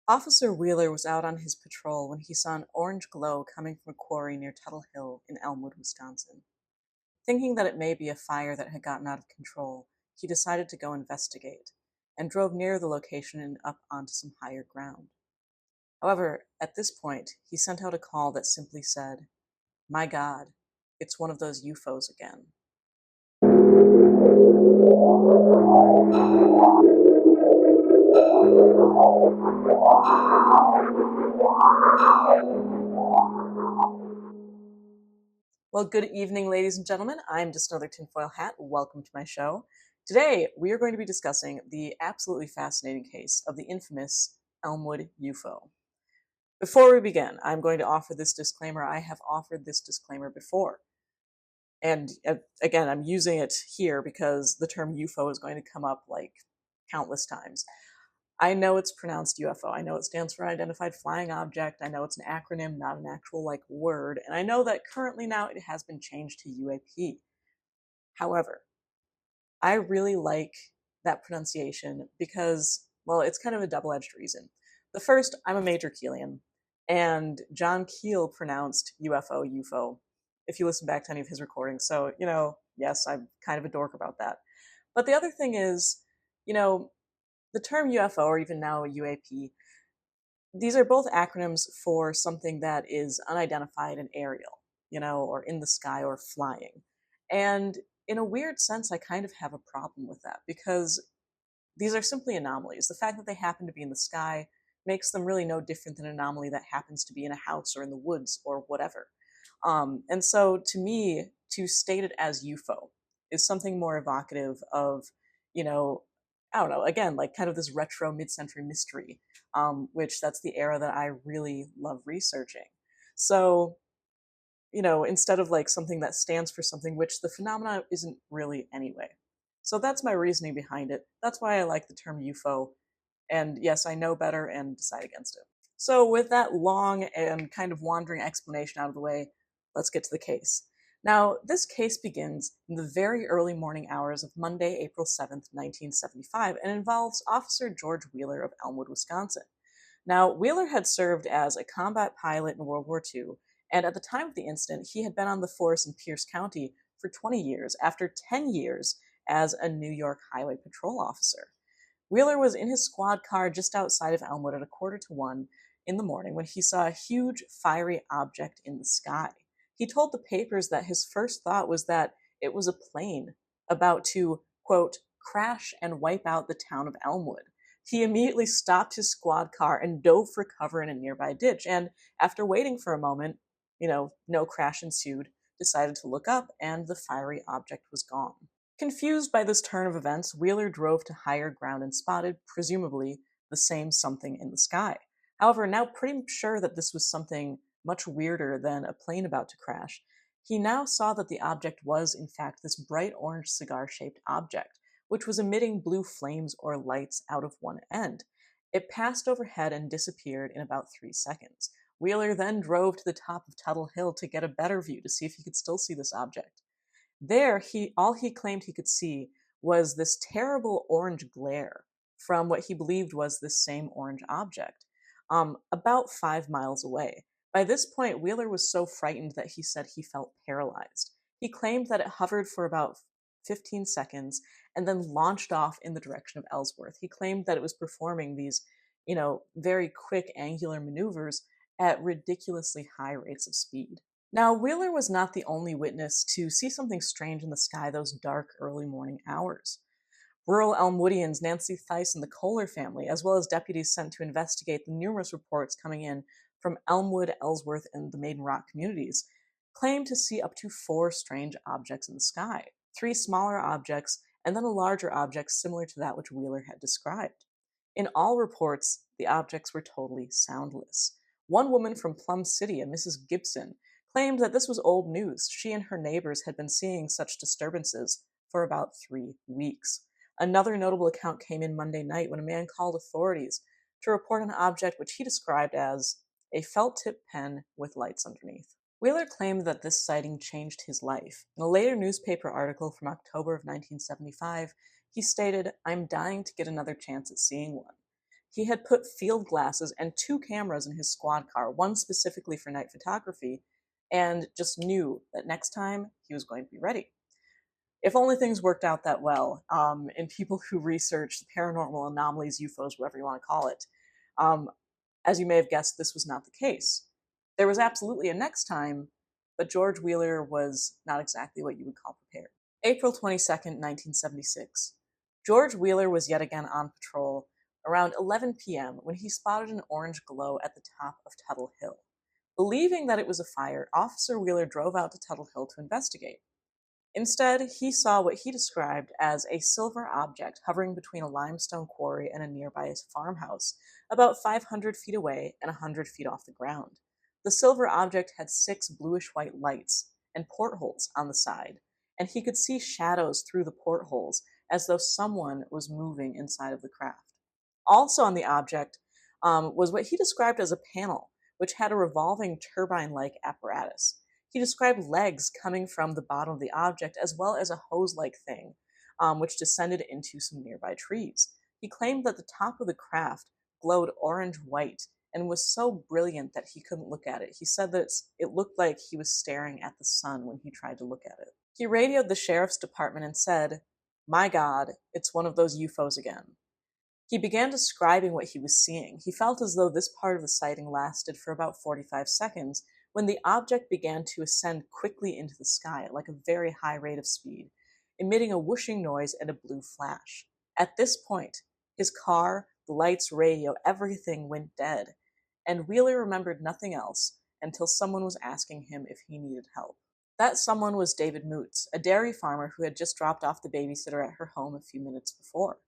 Officer Wheeler was out on his patrol when he saw an orange glow coming from a quarry near Tuttle Hill in Elmwood, Wisconsin. Thinking that it may be a fire that had gotten out of control, he decided to go investigate and drove near the location and up onto some higher ground. However, at this point, he sent out a call that simply said, "My God, it's one of those UFOs again." Well, good evening, ladies and gentlemen. I'm just another tinfoil hat. Welcome to my show. Today, we are going to be discussing the absolutely fascinating case of the infamous Elmwood UFO. Before we begin, I'm going to offer this disclaimer. I have offered this disclaimer before. And again, I'm using it here because the term UFO is going to come up like countless times. I know it's pronounced UFO. I know it stands for Identified Flying Object. I know it's an acronym, not an actual word. And I know that currently now it has been changed to UAP. However, I really like that pronunciation because, well, it's kind of a double-edged reason. The first, I'm a major Keelian, and John Keel pronounced UFO, UFO, if you listen back to any of his recordings. So, yes, I'm kind of a dork about that. But the other thing is, the term UFO, or even now UAP, these are both acronyms for something that is unidentified and aerial, or in the sky or flying. And in a weird sense, I kind of have a problem with that because these are simply anomalies. The fact that they happen to be in the sky makes them really no different than an anomaly that happens to be in a house or in the woods or whatever. And so to me, to state it as UFO is something more evocative of, I don't know, again, kind of this retro mid-century mystery, which that's the era that I really love researching. So, instead of something that stands for something which the phenomena isn't really anyway. So that's my reasoning behind it. That's why I like the term UFO. And yes, I know better and decide against it. So with that long and kind of wandering explanation out of the way, let's get to the case. Now, this case begins in the very early morning hours of Monday, April 7th, 1975, and involves Officer George Wheeler of Elmwood, Wisconsin. Now, Wheeler had served as a combat pilot in World War II, and at the time of the incident, he had been on the force in Pierce County for 20 years, after 10 years as a New York Highway Patrol officer. Wheeler was in his squad car just outside of Elmwood at 1:45 in the morning when he saw a huge, fiery object in the sky. He told the papers that his first thought was that it was a plane about to, quote, crash and wipe out the town of Elmwood. He immediately stopped his squad car and dove for cover in a nearby ditch, and after waiting for a moment, no crash ensued, decided to look up, and the fiery object was gone. Confused by this turn of events, Wheeler drove to higher ground and spotted, presumably, the same something in the sky. However, now pretty sure that this was something much weirder than a plane about to crash, he now saw that the object was, in fact, this bright orange cigar-shaped object, which was emitting blue flames or lights out of one end. It passed overhead and disappeared in about 3 seconds. Wheeler then drove to the top of Tuttle Hill to get a better view to see if he could still see this object. There, all he claimed he could see was this terrible orange glare from what he believed was this same orange object, about 5 miles away. By this point, Wheeler was so frightened that he said he felt paralyzed. He claimed that it hovered for about 15 seconds and then launched off in the direction of Ellsworth. He claimed that it was performing these, very quick angular maneuvers at ridiculously high rates of speed. Now, Wheeler was not the only witness to see something strange in the sky those dark, early morning hours. Rural Elmwoodians Nancy Theis and the Kohler family, as well as deputies sent to investigate the numerous reports coming in from Elmwood, Ellsworth, and the Maiden Rock communities, claimed to see up to 4 strange objects in the sky, 3 smaller objects, and then a larger object similar to that which Wheeler had described. In all reports, the objects were totally soundless. One woman from Plum City, a Mrs. Gibson, claimed that this was old news. She and her neighbors had been seeing such disturbances for about 3 weeks. Another notable account came in Monday night when a man called authorities to report an object which he described as a felt-tip pen with lights underneath. Wheeler claimed that this sighting changed his life. In a later newspaper article from October of 1975, he stated, "I'm dying to get another chance at seeing one." He had put field glasses and 2 cameras in his squad car, one specifically for night photography, and just knew that next time he was going to be ready. If only things worked out that well, in people who research the paranormal anomalies, UFOs, whatever you want to call it. Um, as you may have guessed, this was not the case. There was absolutely a next time, but George Wheeler was not exactly what you would call prepared. April 22nd, 1976. George Wheeler was yet again on patrol around 11 p.m. when he spotted an orange glow at the top of Tuttle Hill. Believing that it was a fire, Officer Wheeler drove out to Tuttle Hill to investigate. Instead, he saw what he described as a silver object hovering between a limestone quarry and a nearby farmhouse, about 500 feet away and 100 feet off the ground. The silver object had 6 bluish-white lights and portholes on the side, and he could see shadows through the portholes as though someone was moving inside of the craft. Also on the object was what he described as a panel, which had a revolving turbine-like apparatus. He described legs coming from the bottom of the object as well as a hose-like thing, which descended into some nearby trees. He claimed that the top of the craft glowed orange-white and was so brilliant that he couldn't look at it. He said that it looked like he was staring at the sun when he tried to look at it. He radioed the sheriff's department and said, "My God, it's one of those UFOs again." He began describing what he was seeing. He felt as though this part of the sighting lasted for about 45 seconds when the object began to ascend quickly into the sky at like a very high rate of speed, emitting a whooshing noise and a blue flash. At this point, his car, the lights, radio, everything went dead, and Wheeler remembered nothing else until someone was asking him if he needed help. That someone was David Moots, a dairy farmer who had just dropped off the babysitter at her home a few minutes before.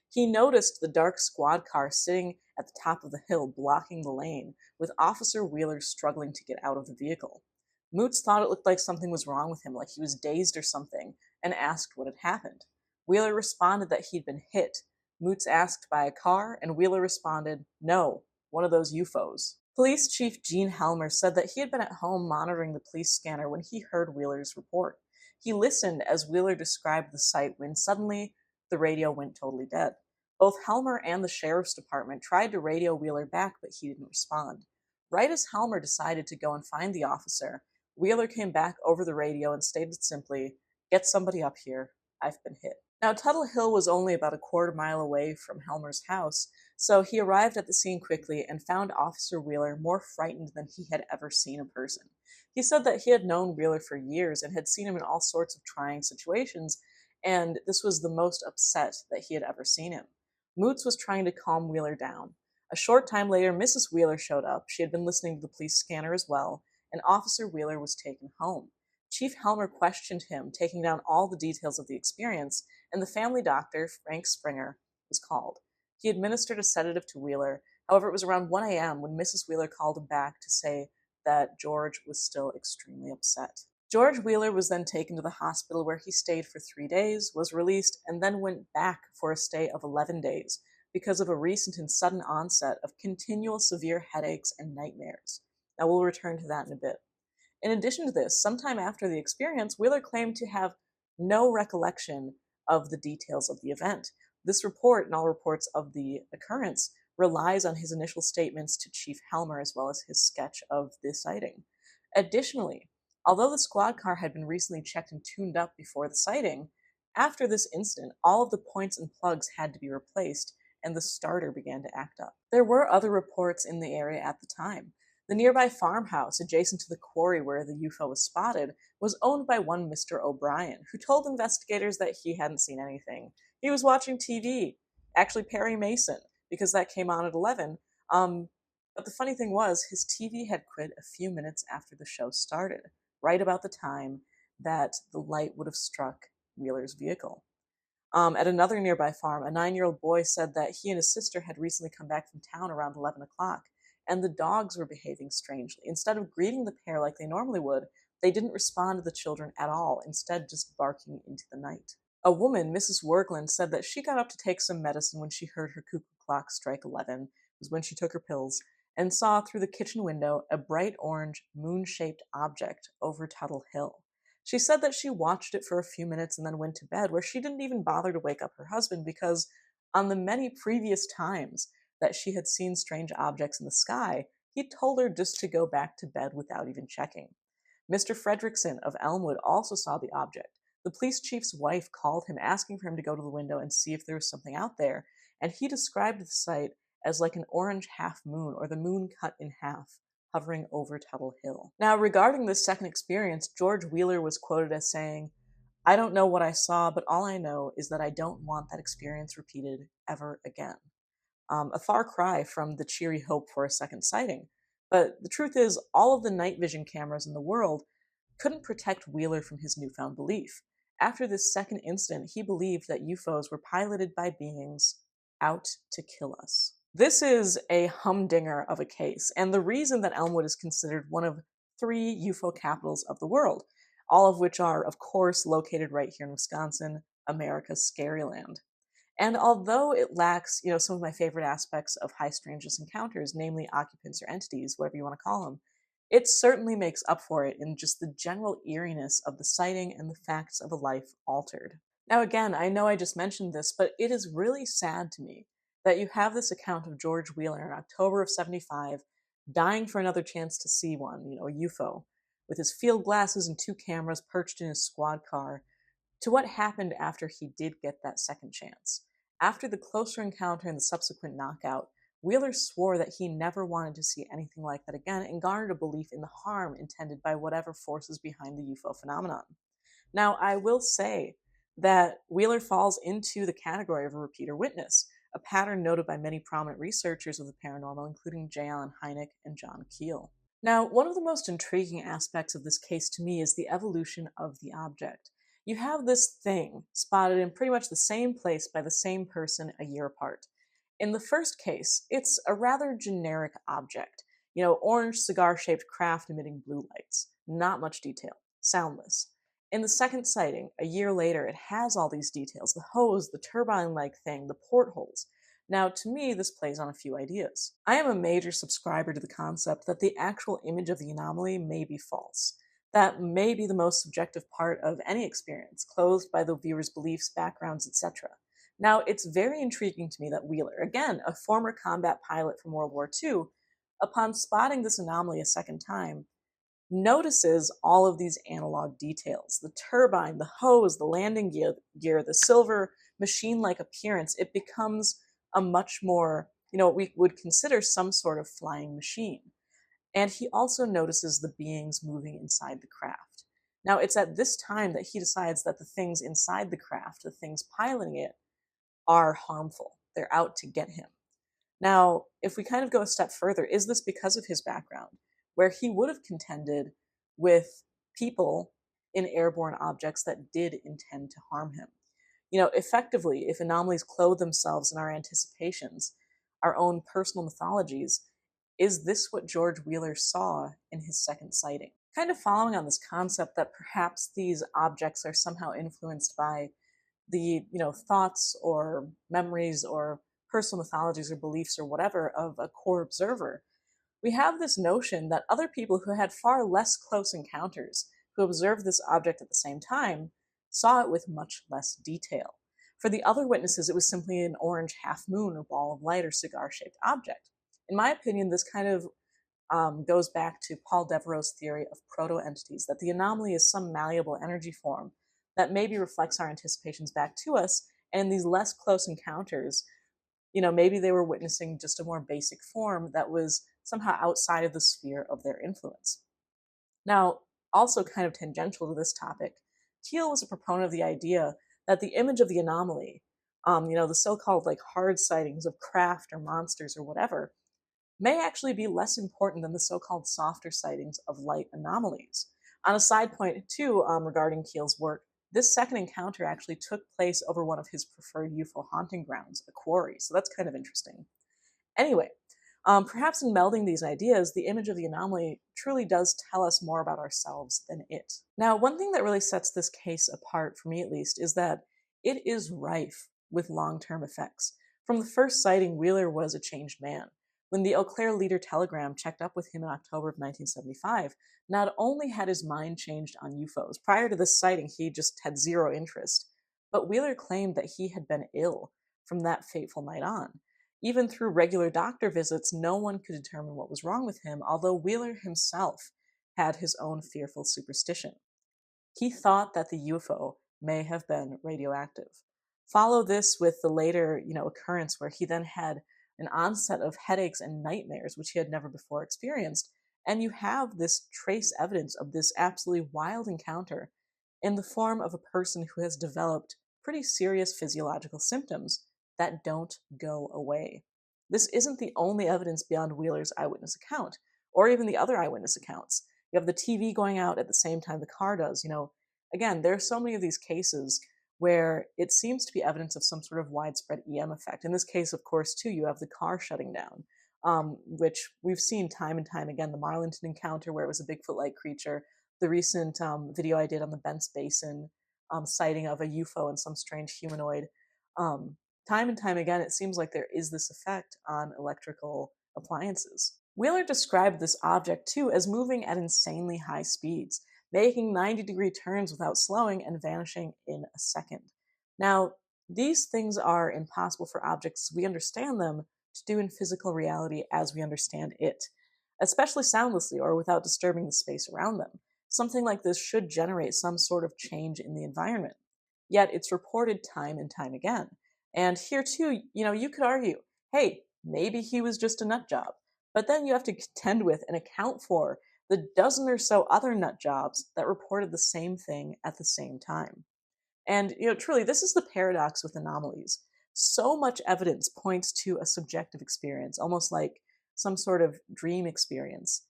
He noticed the dark squad car sitting at the top of the hill blocking the lane, with Officer Wheeler struggling to get out of the vehicle. Moots thought it looked like something was wrong with him, like he was dazed or something, and asked what had happened. Wheeler responded that he'd been hit. Moots asked by a car, and Wheeler responded, "No, one of those UFOs." Police Chief Gene Helmer said that he had been at home monitoring the police scanner when he heard Wheeler's report. He listened as Wheeler described the sight when suddenly the radio went totally dead. Both Helmer and the sheriff's department tried to radio Wheeler back, but he didn't respond. Right as Helmer decided to go and find the officer, Wheeler came back over the radio and stated simply, "Get somebody up here. I've been hit." Now, Tuttle Hill was only about a quarter mile away from Helmer's house, so he arrived at the scene quickly and found Officer Wheeler more frightened than he had ever seen a person. He said that he had known Wheeler for years and had seen him in all sorts of trying situations, and this was the most upset that he had ever seen him. Moots was trying to calm Wheeler down. A short time later, Mrs. Wheeler showed up. She had been listening to the police scanner as well, and Officer Wheeler was taken home. Chief Helmer questioned him, taking down all the details of the experience, and the family doctor, Frank Springer, was called. He administered a sedative to Wheeler. However, it was around 1 a.m. when Mrs. Wheeler called him back to say that George was still extremely upset. George Wheeler was then taken to the hospital where he stayed for 3 days, was released, and then went back for a stay of 11 days because of a recent and sudden onset of continual severe headaches and nightmares. Now, we'll return to that in a bit. In addition to this, sometime after the experience, Wheeler claimed to have no recollection of the details of the event. This report and all reports of the occurrence relies on his initial statements to Chief Helmer as well as his sketch of the sighting. Additionally, although the squad car had been recently checked and tuned up before the sighting, after this incident, all of the points and plugs had to be replaced, and the starter began to act up. There were other reports in the area at the time. The nearby farmhouse, adjacent to the quarry where the UFO was spotted, was owned by one Mr. O'Brien, who told investigators that he hadn't seen anything. He was watching TV, actually Perry Mason, because that came on at 11. But the funny thing was, his TV had quit a few minutes after the show started, right about the time that the light would have struck Wheeler's vehicle. At another nearby farm, a 9-year-old boy said that he and his sister had recently come back from town around 11 o'clock, and the dogs were behaving strangely. Instead of greeting the pair like they normally would, they didn't respond to the children at all, instead just barking into the night. A woman, Mrs. Wergland, said that she got up to take some medicine when she heard her cuckoo clock strike 11, it was when she took her pills, and saw through the kitchen window a bright orange, moon-shaped object over Tuttle Hill. She said that she watched it for a few minutes and then went to bed, where she didn't even bother to wake up her husband because on the many previous times that she had seen strange objects in the sky, he told her just to go back to bed without even checking. Mr. Fredrickson of Elmwood also saw the object. The police chief's wife called him asking for him to go to the window and see if there was something out there, and he described the sight as like an orange half moon or the moon cut in half, hovering over Tuttle Hill. Now, regarding this second experience, George Wheeler was quoted as saying, "I don't know what I saw, but all I know is that I don't want that experience repeated ever again." A far cry from the cheery hope for a second sighting. But the truth is, all of the night vision cameras in the world couldn't protect Wheeler from his newfound belief. After this second incident, he believed that UFOs were piloted by beings out to kill us. This is a humdinger of a case, and the reason that Elmwood is considered one of 3 UFO capitals of the world, all of which are, of course, located right here in Wisconsin, America's scary land. And although it lacks, some of my favorite aspects of high strangeness encounters, namely occupants or entities, whatever you want to call them, it certainly makes up for it in just the general eeriness of the sighting and the facts of a life altered. Now, again, I know I just mentioned this, but it is really sad to me that you have this account of George Wheeler in October of 75 dying for another chance to see one, a UFO, with his field glasses and 2 cameras perched in his squad car, to what happened after he did get that second chance. After the closer encounter and the subsequent knockout, Wheeler swore that he never wanted to see anything like that again and garnered a belief in the harm intended by whatever forces behind the UFO phenomenon. Now, I will say that Wheeler falls into the category of a repeater witness, a pattern noted by many prominent researchers of the paranormal, including J. Allen Hynek and John Keel. Now, one of the most intriguing aspects of this case to me is the evolution of the object. You have this thing spotted in pretty much the same place by the same person a year apart. In the first case, it's a rather generic object. Orange cigar-shaped craft emitting blue lights. Not much detail. Soundless. In the second sighting, a year later, it has all these details. The hose, the turbine-like thing, the portholes. Now, to me, this plays on a few ideas. I am a major subscriber to the concept that the actual image of the anomaly may be false. That may be the most subjective part of any experience, clothed by the viewer's beliefs, backgrounds, etc. Now, it's very intriguing to me that Wheeler, again, a former combat pilot from World War II, upon spotting this anomaly a second time, notices all of these analog details. The turbine, the hose, the landing gear, the silver machine-like appearance. It becomes a much more, we would consider some sort of flying machine. And he also notices the beings moving inside the craft. Now, it's at this time that he decides that the things inside the craft, the things piloting it, are harmful. They're out to get him. Now, if we kind of go a step further, is this because of his background, where he would have contended with people in airborne objects that did intend to harm him? Effectively, if anomalies clothe themselves in our anticipations, our own personal mythologies, is this what George Wheeler saw in his second sighting? Kind of following on this concept that perhaps these objects are somehow influenced by the, thoughts or memories or personal mythologies or beliefs or whatever of a core observer, we have this notion that other people who had far less close encounters, who observed this object at the same time, saw it with much less detail. For the other witnesses, it was simply an orange half moon or ball of light or cigar-shaped object. In my opinion, this kind of goes back to Paul Devereaux's theory of proto-entities, that the anomaly is some malleable energy form that maybe reflects our anticipations back to us, and in these less close encounters, maybe they were witnessing just a more basic form that was somehow outside of the sphere of their influence. Now, also kind of tangential to this topic, Keel was a proponent of the idea that the image of the anomaly, the so-called hard sightings of craft or monsters or whatever, may actually be less important than the so-called softer sightings of light anomalies. On a side point, too, regarding Keel's work, this second encounter actually took place over one of his preferred UFO haunting grounds, a quarry, so that's kind of interesting. Anyway, perhaps in melding these ideas, the image of the anomaly truly does tell us more about ourselves than it. Now, one thing that really sets this case apart, for me at least, is that it is rife with long-term effects. From the first sighting, Wheeler was a changed man. When the Eau Claire Leader Telegram checked up with him in October of 1975, not only had his mind changed on UFOs, prior to this sighting he just had zero interest, but Wheeler claimed that he had been ill from that fateful night on. Even through regular doctor visits, no one could determine what was wrong with him, although Wheeler himself had his own fearful superstition. He thought that the UFO may have been radioactive. Follow this with the later, occurrence where he then had an onset of headaches and nightmares, which he had never before experienced. And you have this trace evidence of this absolutely wild encounter in the form of a person who has developed pretty serious physiological symptoms that don't go away. This isn't the only evidence beyond Wheeler's eyewitness account, or even the other eyewitness accounts. You have the TV going out at the same time the car does. Again, there are so many of these cases where it seems to be evidence of some sort of widespread EM effect. In this case, of course, too, you have the car shutting down, which we've seen time and time again. The Marlinton encounter, where it was a Bigfoot-like creature, the recent video I did on the Bent's Basin sighting of a UFO and some strange humanoid. Time and time again, it seems like there is this effect on electrical appliances. Wheeler described this object, too, as moving at insanely high speeds, making 90-degree turns without slowing and vanishing in a second. Now, these things are impossible for objects as we understand them to do in physical reality as we understand it, especially soundlessly or without disturbing the space around them. Something like this should generate some sort of change in the environment. Yet it's reported time and time again. And here too, you could argue, hey, maybe he was just a nut job. But then you have to contend with and account for the dozen or so other nut jobs that reported the same thing at the same time. And, truly, this is the paradox with anomalies. So much evidence points to a subjective experience, almost like some sort of dream experience,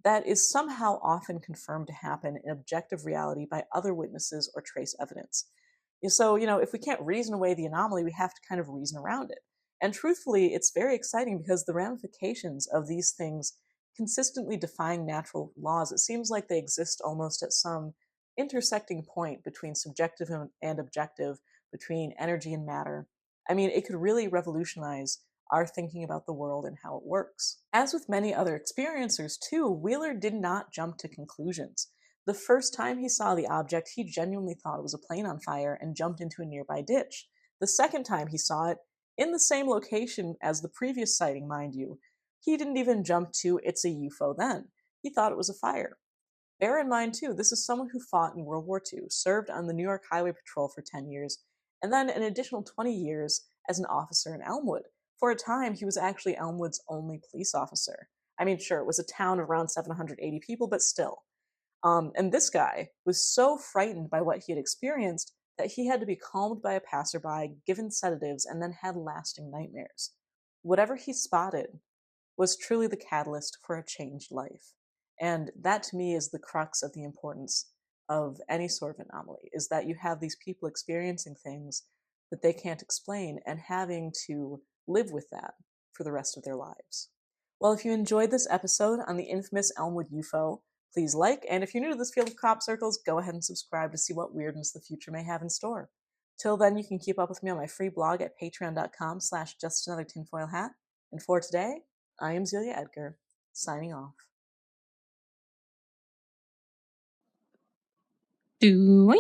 that is somehow often confirmed to happen in objective reality by other witnesses or trace evidence. So, if we can't reason away the anomaly, we have to kind of reason around it. And truthfully, it's very exciting because the ramifications of these things consistently defying natural laws, it seems like they exist almost at some intersecting point between subjective and objective, between energy and matter. I mean, it could really revolutionize our thinking about the world and how it works. As with many other experiencers, too, Wheeler did not jump to conclusions. The first time he saw the object, he genuinely thought it was a plane on fire and jumped into a nearby ditch. The second time he saw it, in the same location as the previous sighting, mind you, he didn't even jump to "it's a UFO" then. He thought it was a fire. Bear in mind, too, this is someone who fought in World War II, served on the New York Highway Patrol for 10 years, and then an additional 20 years as an officer in Elmwood. For a time, he was actually Elmwood's only police officer. I mean, sure, it was a town of around 780 people, but still. And this guy was so frightened by what he had experienced that he had to be calmed by a passerby, given sedatives, and then had lasting nightmares. Whatever he spotted was truly the catalyst for a changed life. And that to me is the crux of the importance of any sort of anomaly, is that you have these people experiencing things that they can't explain and having to live with that for the rest of their lives. Well, if you enjoyed this episode on the infamous Elmwood UFO, please like, and if you're new to this field of crop circles, go ahead and subscribe to see what weirdness the future may have in store. Till then, you can keep up with me on my free blog at patreon.com/justanothertinfoilhat. And for today, I am Zelia Edgar, signing off. Do